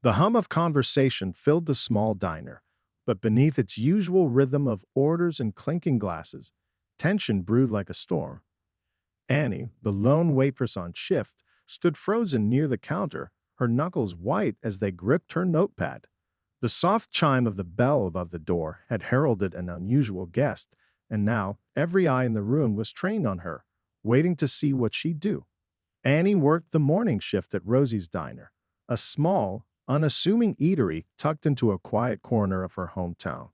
The hum of conversation filled the small diner, but beneath its usual rhythm of orders and clinking glasses, tension brewed like a storm. Annie, the lone waitress on shift, stood frozen near the counter, her knuckles white as they gripped her notepad. The soft chime of the bell above the door had heralded an unusual guest, and now every eye in the room was trained on her, waiting to see what she'd do. Annie worked the morning shift at Rosie's Diner, a small, unassuming eatery tucked into a quiet corner of her hometown.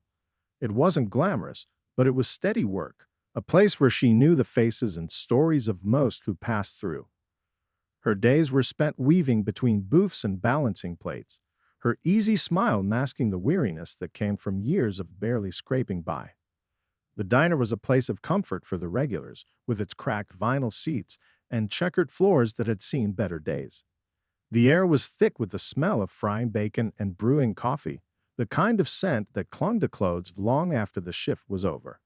It wasn't glamorous, but it was steady work, a place where she knew the faces and stories of most who passed through. Her days were spent weaving between booths and balancing plates, her easy smile masking the weariness that came from years of barely scraping by. The diner was a place of comfort for the regulars, with its cracked vinyl seats and checkered floors that had seen better days. The air was thick with the smell of frying bacon and brewing coffee, the kind of scent that clung to clothes long after the shift was over.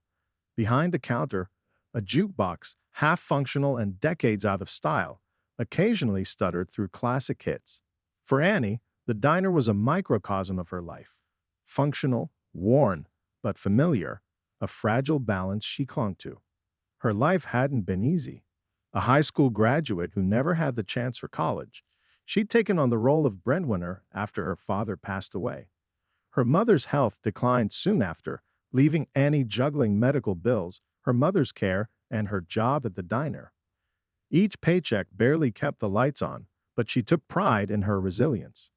Behind the counter, a jukebox, half functional and decades out of style, occasionally stuttered through classic hits. For Annie, the diner was a microcosm of her life. Functional, worn, but familiar, a fragile balance she clung to. Her life hadn't been easy. A high school graduate who never had the chance for college, she'd taken on the role of breadwinner after her father passed away. Her mother's health declined soon after, leaving Annie juggling medical bills, her mother's care, and her job at the diner. Each paycheck barely kept the lights on, but she took pride in her resilience.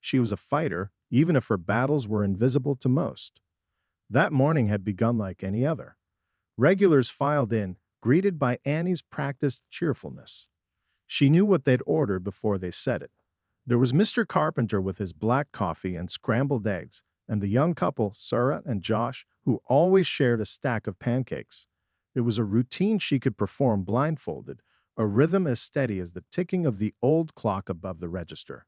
She was a fighter, even if her battles were invisible to most. That morning had begun like any other. Regulars filed in, greeted by Annie's practiced cheerfulness. She knew what they'd ordered before they said it. There was Mr. Carpenter with his black coffee and scrambled eggs, and the young couple, Sarah and Josh, who always shared a stack of pancakes. It was a routine she could perform blindfolded, a rhythm as steady as the ticking of the old clock above the register.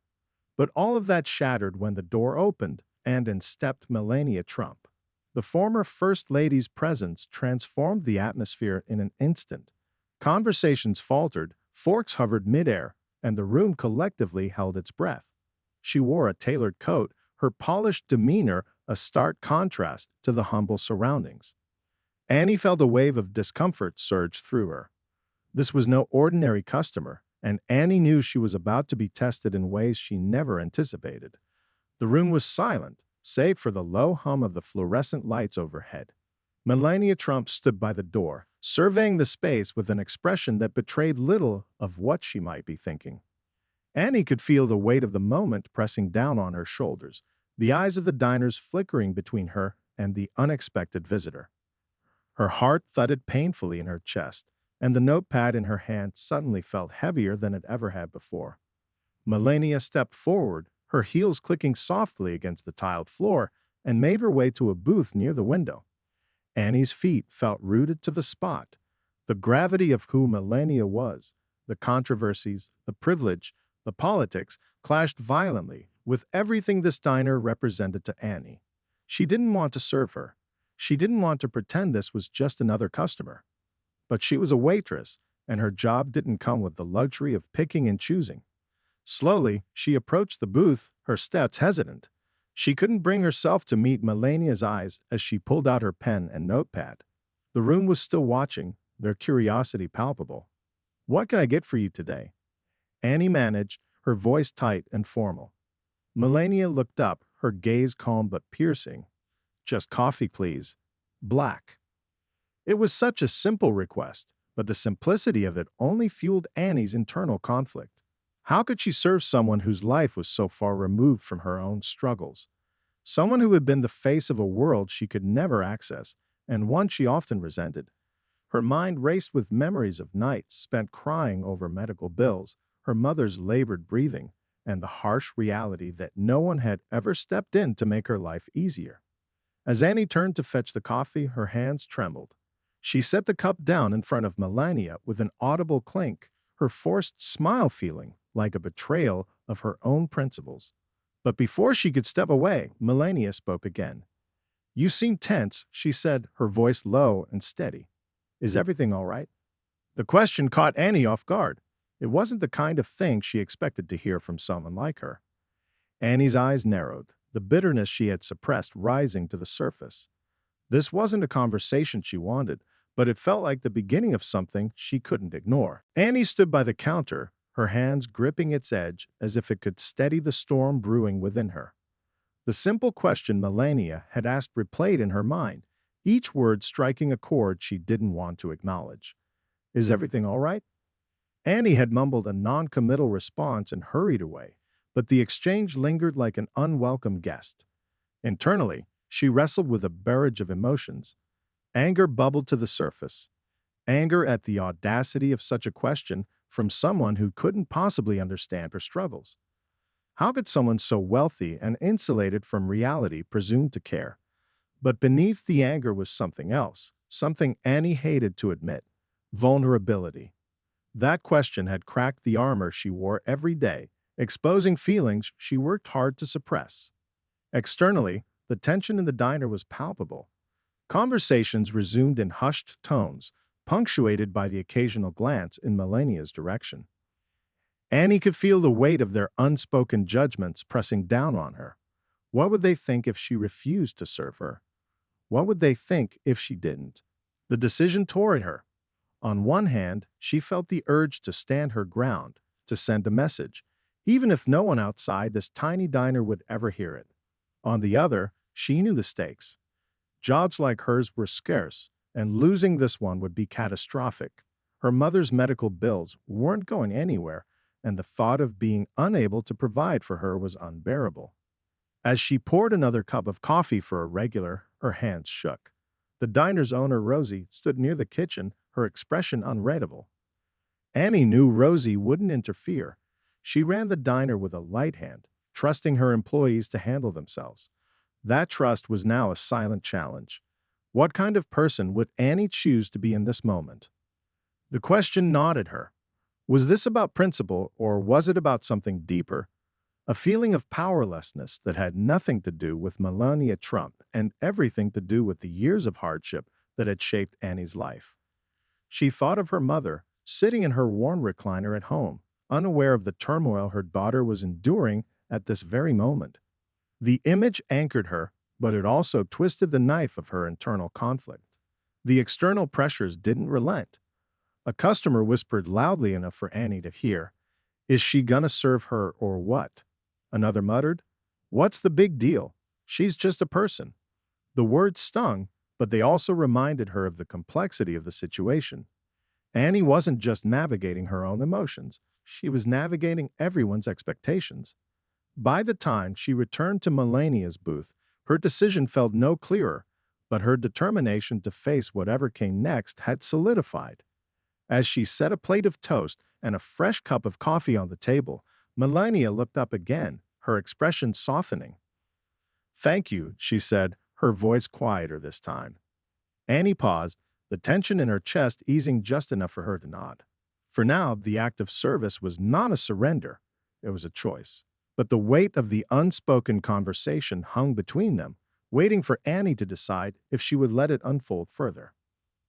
But all of that shattered when the door opened, and in stepped Melania Trump. The former First Lady's presence transformed the atmosphere in an instant. Conversations faltered, forks hovered midair, and the room collectively held its breath. She wore a tailored coat, her polished demeanor a stark contrast to the humble surroundings. Annie felt a wave of discomfort surge through her. This was no ordinary customer, and Annie knew she was about to be tested in ways she never anticipated. The room was silent, save for the low hum of the fluorescent lights overhead. Melania Trump stood by the door, surveying the space with an expression that betrayed little of what she might be thinking. Annie could feel the weight of the moment pressing down on her shoulders, the eyes of the diners flickering between her and the unexpected visitor. Her heart thudded painfully in her chest, and the notepad in her hand suddenly felt heavier than it ever had before. Melania stepped forward, her heels clicking softly against the tiled floor, and made her way to a booth near the window. Annie's feet felt rooted to the spot. The gravity of who Melania was, the controversies, the privilege, the politics, clashed violently with everything this diner represented to Annie. She didn't want to serve her. She didn't want to pretend this was just another customer. But she was a waitress, and her job didn't come with the luxury of picking and choosing. Slowly, she approached the booth, her steps hesitant. She couldn't bring herself to meet Melania's eyes as she pulled out her pen and notepad. The room was still watching, their curiosity palpable. "What can I get for you today?" Annie managed, her voice tight and formal. Melania looked up, her gaze calm but piercing. "Just coffee, please. Black." It was such a simple request, but the simplicity of it only fueled Annie's internal conflict. How could she serve someone whose life was so far removed from her own struggles? Someone who had been the face of a world she could never access, and one she often resented. Her mind raced with memories of nights spent crying over medical bills, her mother's labored breathing, and the harsh reality that no one had ever stepped in to make her life easier. As Annie turned to fetch the coffee, her hands trembled. She set the cup down in front of Melania with an audible clink, her forced smile feeling like a betrayal of her own principles. But before she could step away, Melania spoke again. "You seem tense," she said, her voice low and steady. "Is everything all right?" The question caught Annie off guard. It wasn't the kind of thing she expected to hear from someone like her. Annie's eyes narrowed, the bitterness she had suppressed rising to the surface. This wasn't a conversation she wanted, but it felt like the beginning of something she couldn't ignore. Annie stood by the counter, her hands gripping its edge as if it could steady the storm brewing within her. The simple question Melania had asked replayed in her mind, each word striking a chord she didn't want to acknowledge. Is everything all right? Annie had mumbled a non-committal response and hurried away, but the exchange lingered like an unwelcome guest. Internally, she wrestled with a barrage of emotions. Anger bubbled to the surface. Anger at the audacity of such a question from someone who couldn't possibly understand her struggles. How could someone so wealthy and insulated from reality presume to care? But beneath the anger was something else, something Annie hated to admit: vulnerability. That question had cracked the armor she wore every day, exposing feelings she worked hard to suppress. Externally, the tension in the diner was palpable. Conversations resumed in hushed tones, punctuated by the occasional glance in Melania's direction. Annie could feel the weight of their unspoken judgments pressing down on her. What would they think if she refused to serve her? What would they think if she didn't? The decision tore at her. On one hand, she felt the urge to stand her ground, to send a message, even if no one outside this tiny diner would ever hear it. On the other, she knew the stakes. Jobs like hers were scarce, and losing this one would be catastrophic. Her mother's medical bills weren't going anywhere, and the thought of being unable to provide for her was unbearable. As she poured another cup of coffee for a regular, her hands shook. The diner's owner, Rosie, stood near the kitchen, her expression unreadable. Annie knew Rosie wouldn't interfere. She ran the diner with a light hand, trusting her employees to handle themselves. That trust was now a silent challenge. What kind of person would Annie choose to be in this moment? The question gnawed at her. Was this about principle, or was it about something deeper? A feeling of powerlessness that had nothing to do with Melania Trump and everything to do with the years of hardship that had shaped Annie's life. She thought of her mother, sitting in her worn recliner at home, unaware of the turmoil her daughter was enduring at this very moment. The image anchored her, but it also twisted the knife of her internal conflict. The external pressures didn't relent. A customer whispered loudly enough for Annie to hear, "Is she gonna serve her or what?" Another muttered, "What's the big deal? She's just a person." The words stung, but they also reminded her of the complexity of the situation. Annie wasn't just navigating her own emotions, she was navigating everyone's expectations. By the time she returned to Melania's booth, her decision felt no clearer, but her determination to face whatever came next had solidified. As she set a plate of toast and a fresh cup of coffee on the table, Melania looked up again, her expression softening. "Thank you," she said, her voice quieter this time. Annie paused, the tension in her chest easing just enough for her to nod. For now, the act of service was not a surrender, it was a choice. But the weight of the unspoken conversation hung between them, waiting for Annie to decide if she would let it unfold further.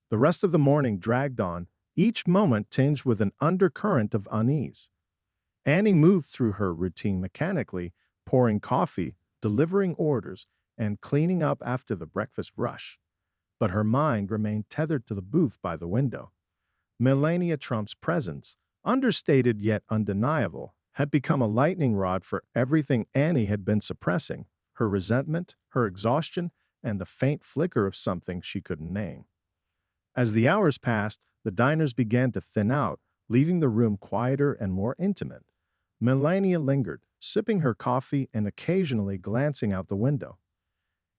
The rest of the morning dragged on, each moment tinged with an undercurrent of unease. Annie moved through her routine mechanically, pouring coffee, delivering orders, and cleaning up after the breakfast rush. But her mind remained tethered to the booth by the window. Melania Trump's presence, understated yet undeniable, had become a lightning rod for everything Annie had been suppressing: her resentment, her exhaustion, and the faint flicker of something she couldn't name. As the hours passed, the diners began to thin out, leaving the room quieter and more intimate. Melania lingered, sipping her coffee and occasionally glancing out the window.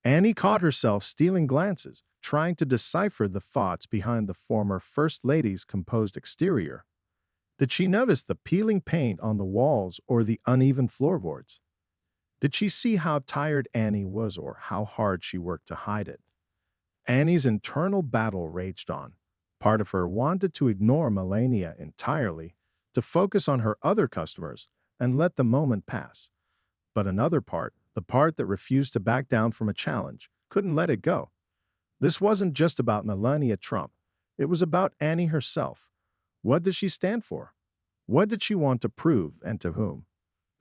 Annie caught herself stealing glances, trying to decipher the thoughts behind the former First Lady's composed exterior. Did she notice the peeling paint on the walls or the uneven floorboards? Did she see how tired Annie was or how hard she worked to hide it? Annie's internal battle raged on. Part of her wanted to ignore Melania entirely, to focus on her other customers and let the moment pass. But another part, the part that refused to back down from a challenge, couldn't let it go. This wasn't just about Melania Trump. It was about Annie herself. What did she stand for? What did she want to prove, and to whom?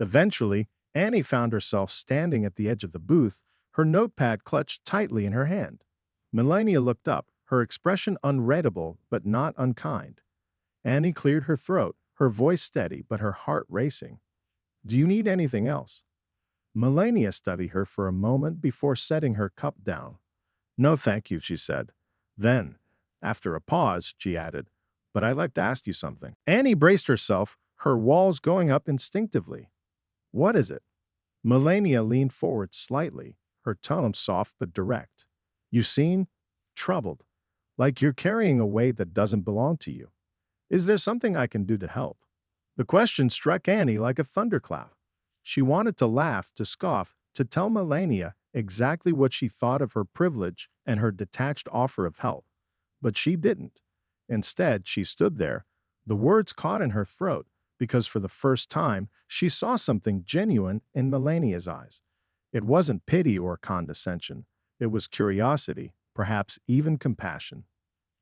Eventually, Annie found herself standing at the edge of the booth, her notepad clutched tightly in her hand. Melania looked up, her expression unreadable but not unkind. Annie cleared her throat, her voice steady but her heart racing. Do you need anything else? Melania studied her for a moment before setting her cup down. No, thank you, she said. Then, after a pause, she added, but I'd like to ask you something. Annie braced herself, her walls going up instinctively. What is it? Melania leaned forward slightly, her tone soft but direct. You seem troubled, like you're carrying a weight that doesn't belong to you. Is there something I can do to help? The question struck Annie like a thunderclap. She wanted to laugh, to scoff, to tell Melania exactly what she thought of her privilege and her detached offer of help. But she didn't. Instead, she stood there, the words caught in her throat, because for the first time, she saw something genuine in Melania's eyes. It wasn't pity or condescension. It was curiosity, perhaps even compassion.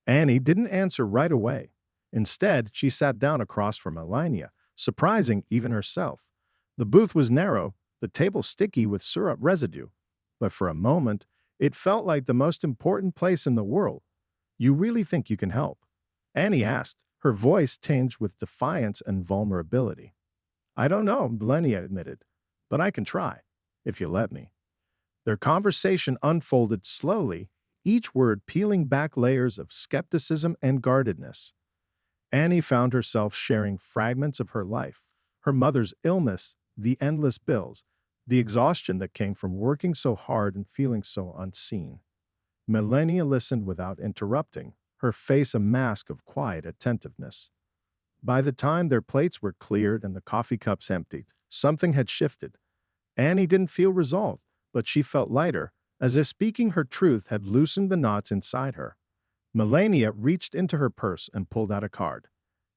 Annie didn't answer right away. Instead, she sat down across from Melania, surprising even herself. The booth was narrow, the table sticky with syrup residue. But for a moment, it felt like the most important place in the world. You really think you can help? Annie asked, her voice tinged with defiance and vulnerability. I don't know, Melania admitted, but I can try, if you let me. Their conversation unfolded slowly, each word peeling back layers of skepticism and guardedness. Annie found herself sharing fragments of her life, her mother's illness, the endless bills, the exhaustion that came from working so hard and feeling so unseen. Melania listened without interrupting, her face a mask of quiet attentiveness. By the time their plates were cleared and the coffee cups emptied, something had shifted. Annie didn't feel resolved, but she felt lighter, as if speaking her truth had loosened the knots inside her. Melania reached into her purse and pulled out a card.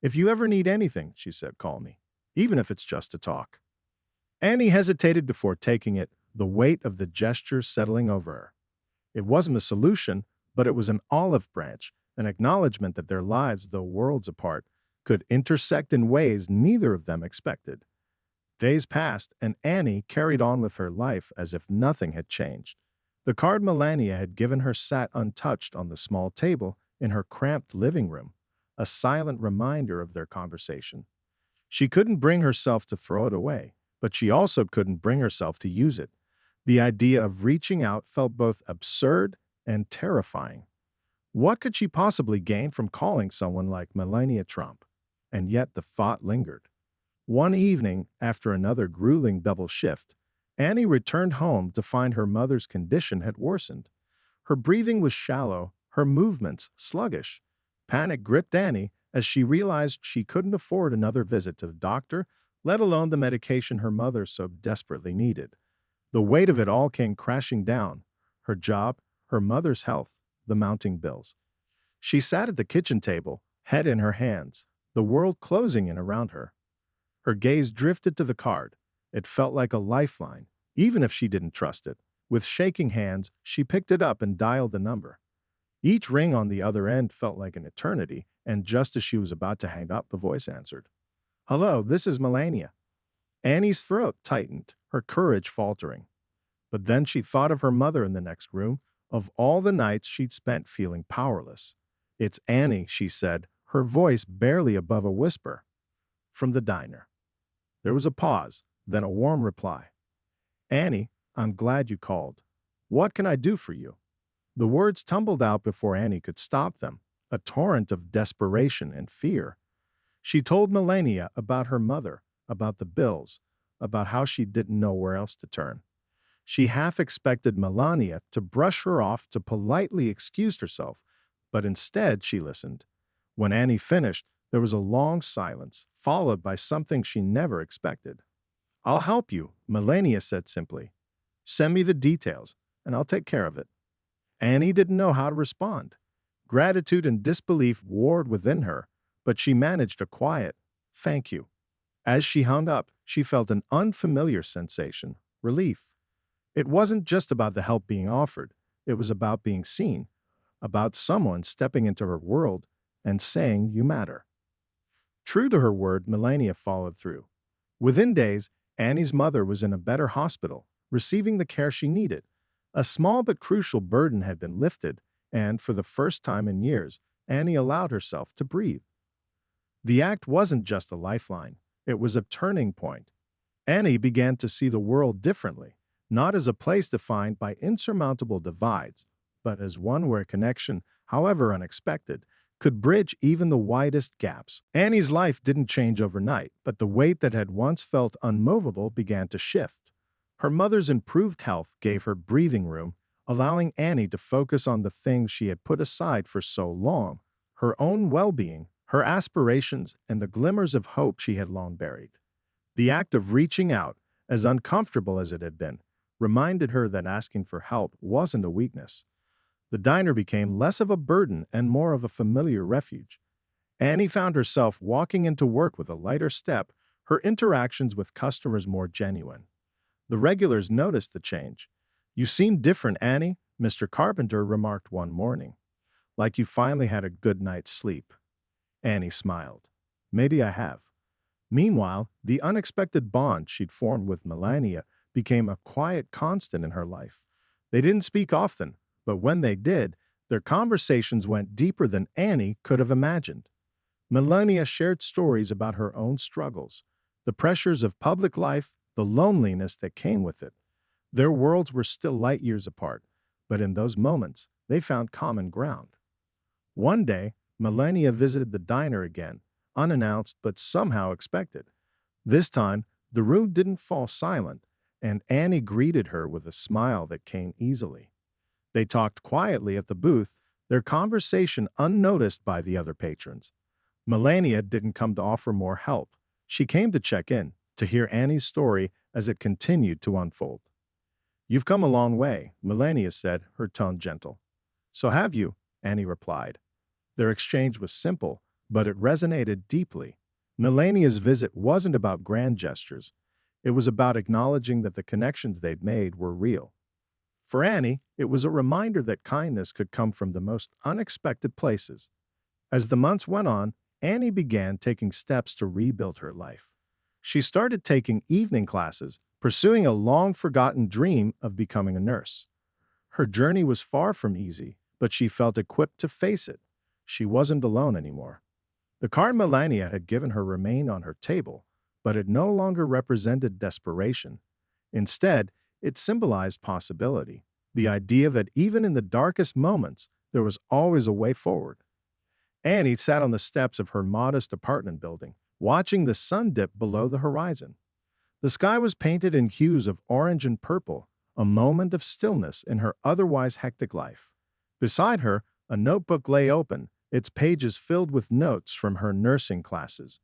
If you ever need anything, she said, call me, even if it's just to talk. Annie hesitated before taking it, the weight of the gesture settling over her. It wasn't a solution, but it was an olive branch, an acknowledgement that their lives, though worlds apart, could intersect in ways neither of them expected. Days passed, and Annie carried on with her life as if nothing had changed. The card Melania had given her sat untouched on the small table in her cramped living room, a silent reminder of their conversation. She couldn't bring herself to throw it away, but she also couldn't bring herself to use it. The idea of reaching out felt both absurd and terrifying. What could she possibly gain from calling someone like Melania Trump? And yet the thought lingered. One evening, after another grueling double shift, Annie returned home to find her mother's condition had worsened. Her breathing was shallow, her movements sluggish. Panic gripped Annie as she realized she couldn't afford another visit to the doctor, let alone the medication her mother so desperately needed. The weight of it all came crashing down: her job, her mother's health, the mounting bills. She sat at the kitchen table, head in her hands, the world closing in around her. Her gaze drifted to the card. It felt like a lifeline, even if she didn't trust it. With shaking hands, she picked it up and dialed the number. Each ring on the other end felt like an eternity, and just as she was about to hang up, the voice answered. Hello, this is Melania. Annie's throat tightened, her courage faltering. But then she thought of her mother in the next room, of all the nights she'd spent feeling powerless. It's Annie, she said, her voice barely above a whisper. From the diner. There was a pause, then a warm reply. Annie, I'm glad you called. What can I do for you? The words tumbled out before Annie could stop them, a torrent of desperation and fear. She told Melania about her mother, about the bills, about how she didn't know where else to turn. She half expected Melania to brush her off, to politely excuse herself, but instead she listened. When Annie finished, there was a long silence, followed by something she never expected. I'll help you, Melania said simply. Send me the details, and I'll take care of it. Annie didn't know how to respond. Gratitude and disbelief warred within her, but she managed a quiet, thank you. As she hung up, she felt an unfamiliar sensation, relief. It wasn't just about the help being offered. It was about being seen, about someone stepping into her world and saying you matter. True to her word, Melania followed through. Within days, Annie's mother was in a better hospital, receiving the care she needed. A small but crucial burden had been lifted, and for the first time in years, Annie allowed herself to breathe. The act wasn't just a lifeline, it was a turning point. Annie began to see the world differently, not as a place defined by insurmountable divides, but as one where connection, however unexpected, could bridge even the widest gaps. Annie's life didn't change overnight, but the weight that had once felt unmovable began to shift. Her mother's improved health gave her breathing room, allowing Annie to focus on the things she had put aside for so long: her own well-being, her aspirations, and the glimmers of hope she had long buried. The act of reaching out, as uncomfortable as it had been, reminded her that asking for help wasn't a weakness. The diner became less of a burden and more of a familiar refuge. Annie found herself walking into work with a lighter step, her interactions with customers more genuine. The regulars noticed the change. "You seem different, Annie," Mr. Carpenter remarked one morning. "Like you finally had a good night's sleep." Annie smiled. "Maybe I have." Meanwhile, the unexpected bond she'd formed with Melania became a quiet constant in her life. They didn't speak often, but when they did, their conversations went deeper than Annie could have imagined. Melania shared stories about her own struggles, the pressures of public life, the loneliness that came with it. Their worlds were still light years apart, but in those moments, they found common ground. One day, Melania visited the diner again, unannounced but somehow expected. This time, the room didn't fall silent, and Annie greeted her with a smile that came easily. They talked quietly at the booth, their conversation unnoticed by the other patrons. Melania didn't come to offer more help. She came to check in, to hear Annie's story as it continued to unfold. "You've come a long way," Melania said, her tone gentle. "So have you," Annie replied. Their exchange was simple, but it resonated deeply. Melania's visit wasn't about grand gestures. It was about acknowledging that the connections they'd made were real. For Annie, it was a reminder that kindness could come from the most unexpected places. As the months went on, Annie began taking steps to rebuild her life. She started taking evening classes, pursuing a long-forgotten dream of becoming a nurse. Her journey was far from easy, but she felt equipped to face it. She wasn't alone anymore. The card Melania had given her remained on her table, but it no longer represented desperation. Instead, it symbolized possibility, the idea that even in the darkest moments, there was always a way forward. Annie sat on the steps of her modest apartment building, watching the sun dip below the horizon. The sky was painted in hues of orange and purple, a moment of stillness in her otherwise hectic life. Beside her, a notebook lay open, its pages filled with notes from her nursing classes.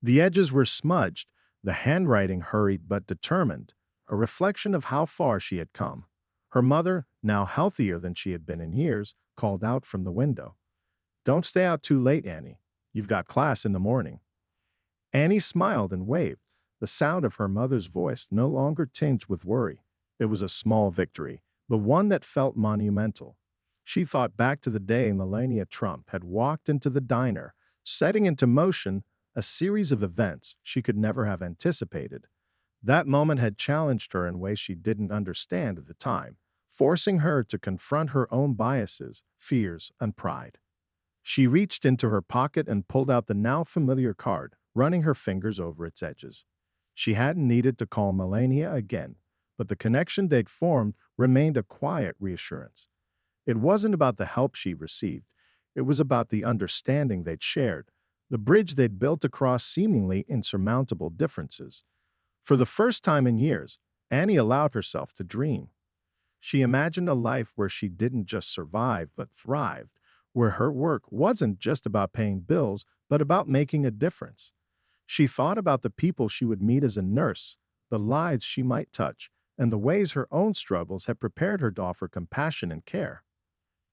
The edges were smudged, the handwriting hurried but determined, a reflection of how far she had come. Her mother, now healthier than she had been in years, called out from the window. "Don't stay out too late, Annie. You've got class in the morning." Annie smiled and waved, the sound of her mother's voice no longer tinged with worry. It was a small victory, but one that felt monumental. She thought back to the day Melania Trump had walked into the diner, setting into motion a series of events she could never have anticipated. That moment had challenged her in ways she didn't understand at the time, forcing her to confront her own biases, fears, and pride. She reached into her pocket and pulled out the now familiar card, running her fingers over its edges. She hadn't needed to call Melania again, but the connection they'd formed remained a quiet reassurance. It wasn't about the help she received. It was about the understanding they'd shared, the bridge they'd built across seemingly insurmountable differences. For the first time in years, Annie allowed herself to dream. She imagined a life where she didn't just survive but thrived, where her work wasn't just about paying bills but about making a difference. She thought about the people she would meet as a nurse, the lives she might touch, and the ways her own struggles had prepared her to offer compassion and care.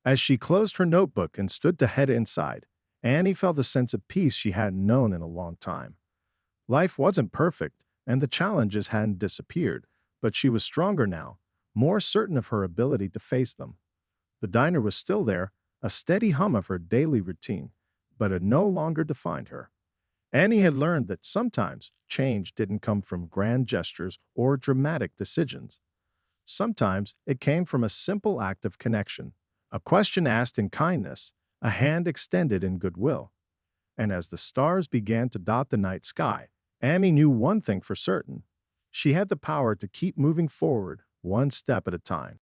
As she closed her notebook and stood to head inside, Annie felt a sense of peace she hadn't known in a long time. Life wasn't perfect, and the challenges hadn't disappeared, but she was stronger now, more certain of her ability to face them. The diner was still there, a steady hum of her daily routine, but it no longer defined her. Annie had learned that sometimes change didn't come from grand gestures or dramatic decisions. Sometimes it came from a simple act of connection, a question asked in kindness, a hand extended in goodwill. And as the stars began to dot the night sky, Amy knew one thing for certain. She had the power to keep moving forward, one step at a time.